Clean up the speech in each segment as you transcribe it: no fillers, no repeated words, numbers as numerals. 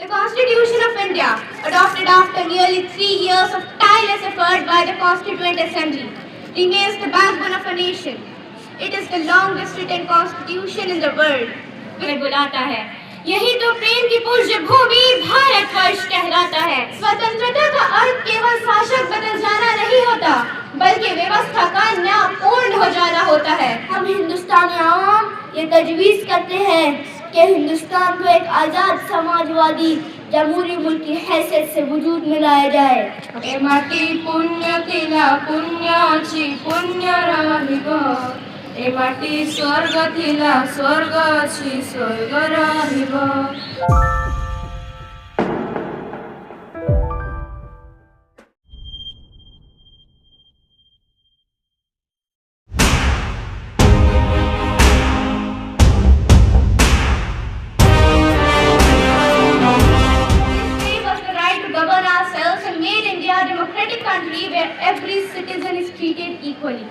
The Constitution of India, adopted after nearly 3 years of tireless effort by the Constituent Assembly, remains the backbone of a nation. It is the longest written constitution in the world. वह बुलाता है, यही तो प्रेम की पूज्य भूमि भारतवर्ष कहलाता है। स्वतंत्रता का अर्थ केवल शासक बदल जाना नहीं होता, बल्कि व्यवस्था का न्याय पूर्ण हो जाना होता है। हम हिंदुस्तानी आवाम ये तजवीज़ करते हैं कि हिंदुस्तान को एक आज़ाद समाजवादी जमहूरी मुल्क की हैसियत से वजूद में लाया जाए। ए माटी पुण्य तिला पुण्याची पुण्य राहिब, ए माटी स्वर्ग तिला स्वर्गाची स्वर्ग राहिब। Where every citizen is treated equally.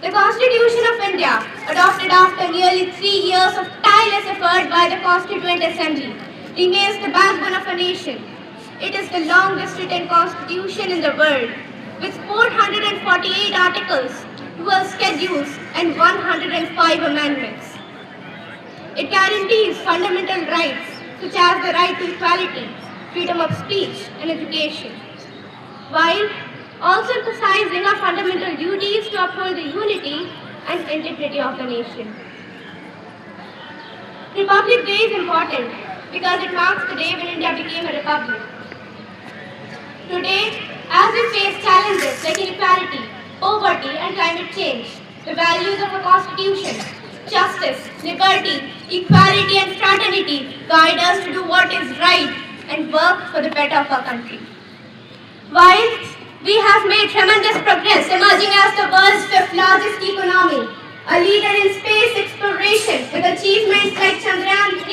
The Constitution of India, adopted after nearly 3 years of tireless effort by the Constituent Assembly, remains the backbone of a nation. It is the longest written constitution in the world, with 448 articles, 12 schedules, and 105 amendments. It guarantees fundamental rights such as the right to equality, freedom of speech, and education, while also emphasizing our fundamental duties to uphold the unity and integrity of the nation. Republic Day is important because it marks the day when India became a republic. Today, as we face challenges like inequality, poverty, and climate change, the values of our Constitution, justice, liberty, equality, and fraternity guide us to do what is right and work for the better of our country. While we have made tremendous progress, emerging as the world's fifth largest economy, a leader in space exploration with achievements like Chandrayaan-3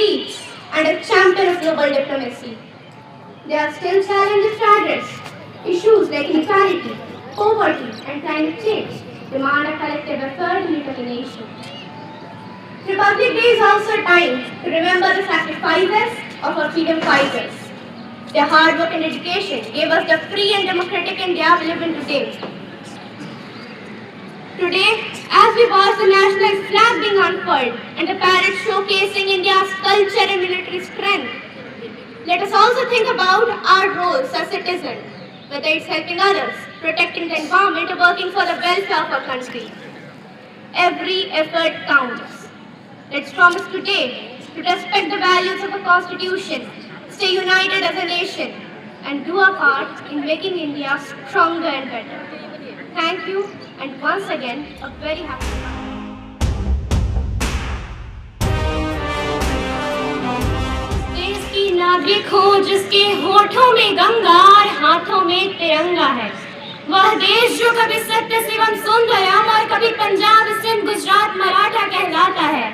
and a champion of global diplomacy, there are still challenges to address. Issues like inequality, poverty, and climate change demand a collective effort and determination. Republic Day is also a time to remember the sacrifices of our freedom fighters. Their hard work and education gave us the free and democratic India we live in today. Today, as we watch the national flag being unfurled and the parade showcasing India's culture and military strength, let us also think about our roles as citizens, whether it's helping others, protecting the environment, or working for the welfare of our country. Every effort counts. Let's promise today to respect the values of our Constitution, stay united as a nation, and do our part in making India stronger and better. Thank you, and once again, a very happy देश की नागरिक हो जिसके होठों में गंगा और हाथों में तिरंगा है, वह देश जो कभी सत्य शिवम सुंदरम और कभी पंजाब सिंध गुजरात मराठा कहलाता है,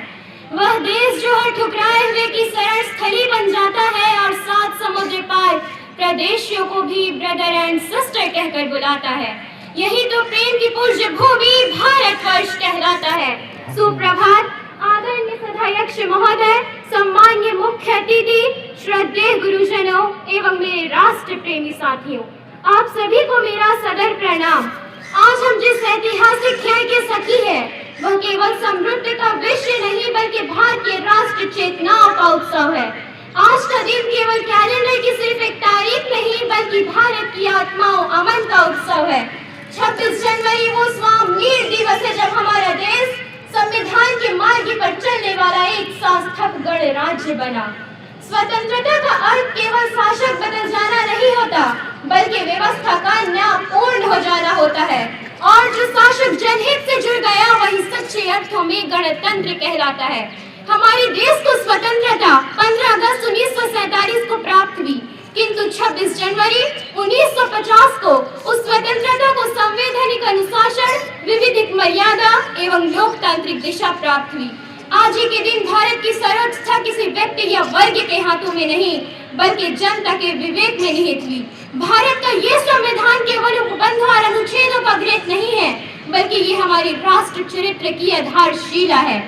वह देश जो हर ठुकराए हुए की शरण स्थली बन जाता है और सात समुद्र पार प्रदेशियों को भी ब्रदर एंड सिस्टर कहकर बुलाता है। यही तो प्रेम की पूज्य भूमि भारतवर्ष कहलाता है। सुप्रभात आदरणीय सभाध्यक्ष महोदय, सम्माननीय मुख्य अतिथि, श्रद्धेय गुरुजनों एवं मेरे राष्ट्र प्रेमी साथियों, आप सभी को मेरा सदर प्रणाम। आज हम जिस ऐतिहासिक क्षण के सखी है, वह केवल समृद्धि का विषय नहीं बल्कि भारतीय राष्ट्र चेतनाओं का उत्सव है। आज का दिन केवल कैलेंडर की सिर्फ एक तारीख नहीं बल्कि भारत की आत्माओं अमन का उत्सव है। 26 जनवरी वो स्वामीर दिवस है जब हमारा देश संविधान के मार्ग पर चलने वाला एक शासक गणराज्य बना। स्वतंत्रता का अर्थ केवल शासक बदल जाना नहीं होता, बल्कि व्यवस्था का न्याय पूर्ण हो जाना होता है। और जो शासक जनहित से जुड़ गया वही सच्चे अर्थों में गणतंत्र कहलाता है। हमारे देश को स्वतंत्रता 15 अगस्त 1947 को प्राप्त हुई, किंतु 26 जनवरी 1950 को उस स्वतंत्रता को संवैधानिक अनुशासन, विविधिक मर्यादा एवं लोकतांत्रिक दिशा प्राप्त हुई। आज ही के दिन भारत की सर्वोच्चता किसी व्यक्ति या वर्ग के हाथों में नहीं बल्कि जनता के विवेक में निहित हुई। भारत का ये संविधान केवल उपबंधों और अनुच्छेदों का ग्रंथ नहीं है, बल्कि ये हमारी राष्ट्र चरित्र की आधारशिला है।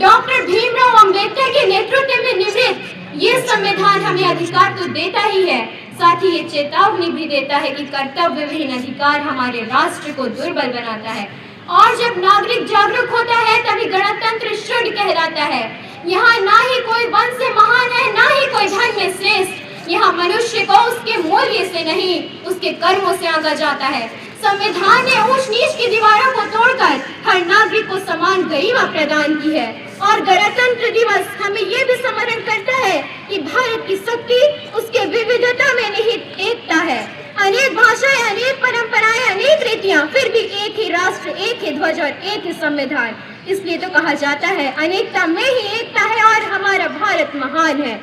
डॉक्टर भीमराव अंबेडकर के नेतृत्व में निर्मित ये संविधान हमें अधिकार तो देता ही है, साथ ही ये चेतावनी भी देता है कि कर्तव्य विहीन अधिकार हमारे राष्ट्र को दुर्बल बनाता है। और जब नागरिक जागरूक होता है तभी गणतंत्र शुद्ध कहलाता है। यहाँ ना ही कोई वन से महान है, ना ही कोई धन में श्रेष्ठ। यहाँ मनुष्य को उसके मूल्य से नहीं, उसके कर्मों से आंका जाता है। संविधान ने ऊंच नीच की दीवारों को तोड़कर हर नागरिक को समान गरिमा प्रदान की है। और गणतंत्र दिवस हमें ये भी स्मरण करता है कि भारत की शक्ति उसके विविधता में निहित एकता है। अनेक भाषाएं, अनेक परंपराएं, अनेक रीतियां, फिर भी एक ही राष्ट्र, एक ही ध्वज और एक ही संविधान। इसलिए तो कहा जाता है अनेकता में ही एकता है और हमारा भारत महान है।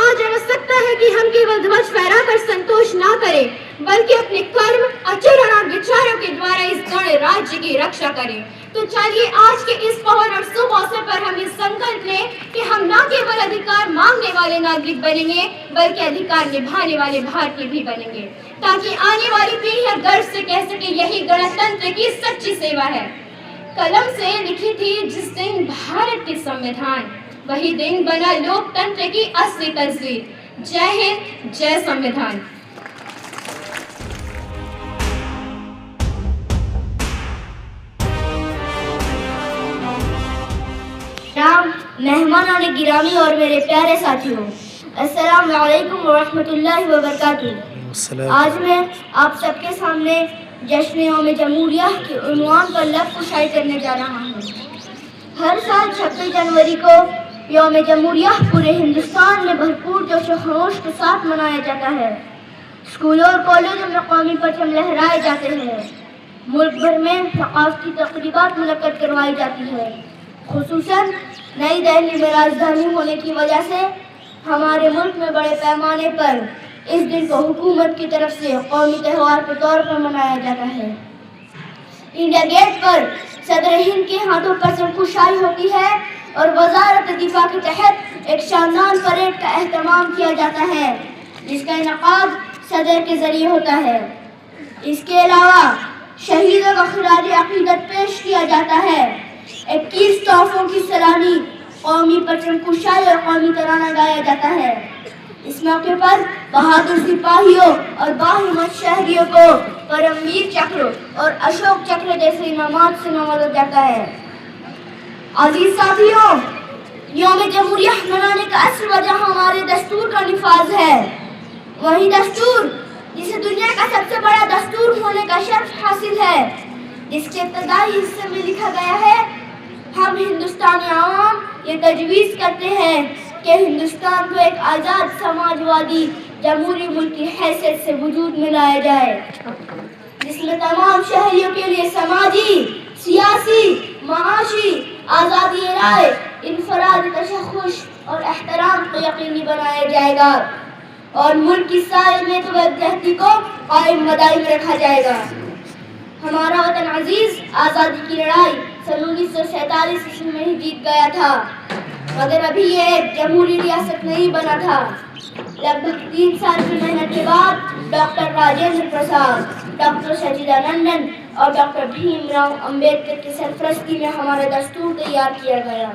आज आवश्यकता है कि हम केवल ध्वज फहराकर संतोष ना करें, बल्कि अपने कर्म, आचरण और विचारों के द्वारा इस गण राज्य की रक्षा करें। तो चलिए आज के इस पवन और शुभ अवसर पर हम इस संकल्प लें कि हम न केवल अधिकार मांगने वाले नागरिक बनेंगे, बल्कि अधिकार निभाने वाले भारतीय भी बनेंगे, ताकि आने वाली पीढ़ियां गर्व से कह सके यही गणतंत्र की सच्ची सेवा है। कलम से लिखी थी जिस दिन भारत के संविधान, वही दिन बना लोकतंत्र की असली तस्वीर। जय हिंद, जय संविधान। मेहमानान गिरामी और मेरे प्यारे साथियों, अस्सलाम वालेकुम व रहमतुल्लाहि व बरकातुहू। आज मैं आप सबके सामने जश्न यौम जमहूरिया के उन्वान पर लफ्ज़ शायरी करने जा रहा हूँ। हर साल 26 जनवरी को यौम जमहूरिया पूरे हिंदुस्तान में भरपूर जोश व खरोश के साथ मनाया जाता है। स्कूलों और कॉलेजों में कौमी परचम लहराए जाते हैं। मुल्क भर में सकाफती तक़रीबात मुनक़्क़द करवाई जाती है। खुसूसन नई दिल्ली में राजधानी होने की वजह से हमारे मुल्क में बड़े पैमाने पर इस दिन को हुकूमत की तरफ से कौमी त्यौहार के तौर पर मनाया जाता है। इंडिया गेट पर सदर हिंद के हाथों पर सरकुशाई होती है और वजारत दिफा के तहत एक शानदार परेड का एहतमाम किया जाता है, जिसका इनकाद सदर के जरिए होता है। इसके अलावा शहीदों का खिराज अकीदत पेश किया जाता है। 21 तोहफों की सलामी, कौमी परचम कुशाई और कौमी तराना गाया जाता है। इस मौके पर बहादुर सिपाहियों और बाहिम्मत शहरियों को परमवीर चक्र और अशोक चक्र जैसे इनामात से नवाजा जाता है। अजीज साथियों, यौम जमहूरिया मनाने का असल वजह हमारे दस्तूर का निफाज है। वही दस्तूर जिसे दुनिया का सबसे बड़ा दस्तूर होने का शर्फ हासिल है, जिसके इब्तदाई हिस्से में लिखा गया है, हम हिंदुस्तानी आवाम ये तजवीज़ करते हैं कि हिंदुस्तान को एक आज़ाद समाजवादी जमहूरी मुल्क की हैसियत से वजूद में लाया जाए, जिसमें तमाम शहरियों के लिए समाजी, सियासी, माशी, आज़ादी राय, इनफराद तशख़्ख़ुस और एहतराम को यकीनी बनाया जाएगा और मुल्क की सारी महत्वबुद्धी को कायम मदाई में रखा जाएगा। हमारा वतन अजीज आज़ादी की लड़ाई सन 1947 ईस्वी में ही जीत गया था, मगर अभी ये एक जमहूरी रियासत नहीं बना था। लगभग 3 साल की मेहनत के बाद डॉक्टर राजेंद्र प्रसाद, डॉक्टर सच्चिदानंदन और डॉक्टर भीमराव अंबेडकर की सरपरस्ती में हमारा दस्तूर तैयार किया गया।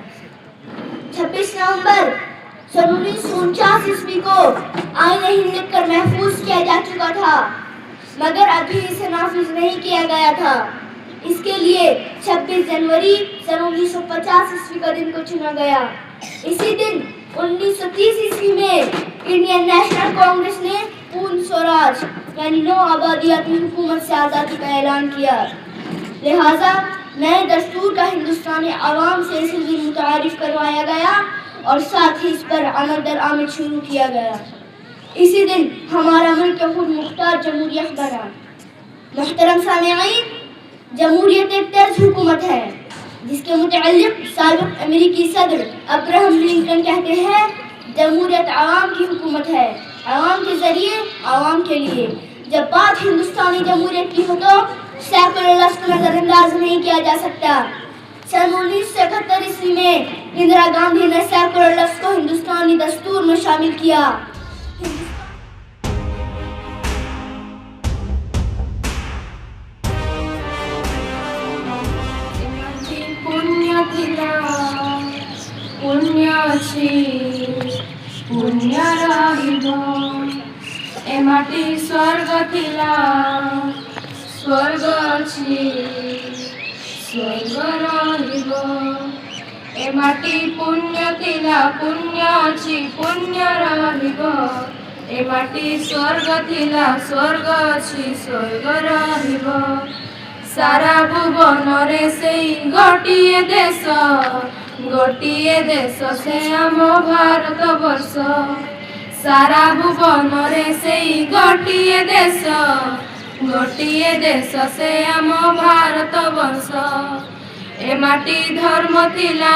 26 नवंबर सन 1949 ईस्वी को आईने हिंद लिखकर महफूज किया जा चुका था, मगर अभी इसे नाफिज नहीं किया गया था। इसके लिए 26 जनवरी सन 1950 ईस्वी का दिन को चुना गया। इसी दिन 1930 ईस्वी में इंडियन नेशनल कांग्रेस ने पूर्ण स्वराज यानी नो आबादियाती हुकूमत से आज़ादी का ऐलान किया। लिहाजा नए दस्तूर का हिंदुस्तानी आवाम से इसी दिन मुतारिफ करवाया गया और साथ ही इस पर अमल दरामद शुरू किया गया। इसी दिन हमारा मुल्क खुद मुख्तार जमहूरियत बना। मुहतरम सामिईन, जमहूरियत एक तर्ज हुकूमत है जिसके मुतअल्लिक़ साबिक़ अमेरिकी सदर अब्राहम लिंकन कहते हैं, जमहूरियत आवाम की हुकूमत है, आवाम के जरिए आवाम के लिए। जब बात हिंदुस्तानी जमहूरियत की हो तो सेकुलर लफ्ज़ को नज़रअंदाज नहीं किया जा सकता। सन 1971 ईस्वी में इंदिरा गांधी ने सेकुलर लफ्ज़ को हिंदुस्तानी दस्तूर में शामिल किया। पुण्याची पुण्य रहिब ए माटी स्वर्ग थिला स्वर्ग अछि स्वर्ग रहिब ए माटी पुण्य थिला पुण्य अछि पुण्य रहिब ए माटी स्वर्ग थिला स्वर्ग अछि स्वर्ग रहिब सारा भुवन रे सेई गोटिए देश से आम भारत वर्ष सारा भुवन रे सेई गोटिए देश से आम भारत वर्ष ए माटी धर्म थिला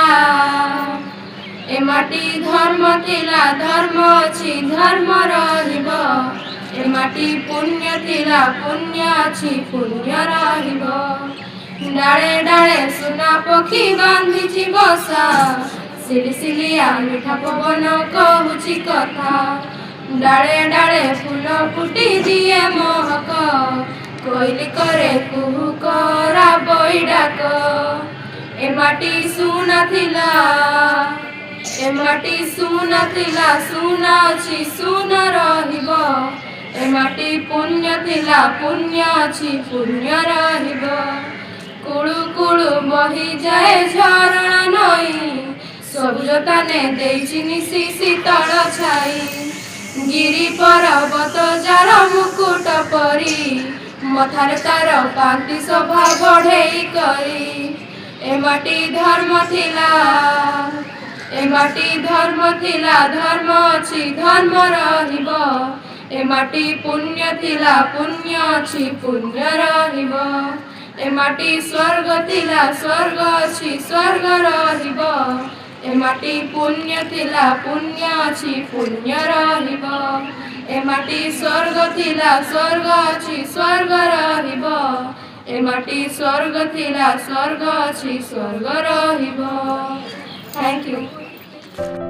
ए माटी धर्म थिला धर्म अछि धर्म रहिब ए माटी पुण्य थिला पुण्य अछि पुण्य रहिब डाले डाले सुना पक्षी बांधिछि बसा सिली सिलिया मिठा पवन कहुछि कथा डाले डाले फूल फुटी दिए महक कोइली करे कुहू करा बई डाक ए माटी सुना थिला ए माटी सुना थिला सुना अछि सुन रहिब ए माटी पुण्य थिला पुण्य अछि पुण्य रहिब कुळु कुळु बही जाए झरणा नई सबुजता ने देइछि निशि शीतल छाई गिरि पर्वत जार मुकुट परी मथार तार कांति शोभा बढ़ेई करी ए माटी धर्म थिला ए माटी धर्म थिला धर्म अछि धर्म रहिब ए माटी पुण्य थिला पुण्य अछि पुण्य रहिब ए माटी स्वर्ग थिला स्वर्ग अछि स्वर्ग रहिब ए माटी पुण्य थिला पुण्य अछि पुण्य रहिब ए माटी स्वर्ग थिला स्वर्ग अछि स्वर्ग रहिब ए माटी स्वर्ग थिला स्वर्ग अछि स्वर्ग रहिब। Thank you.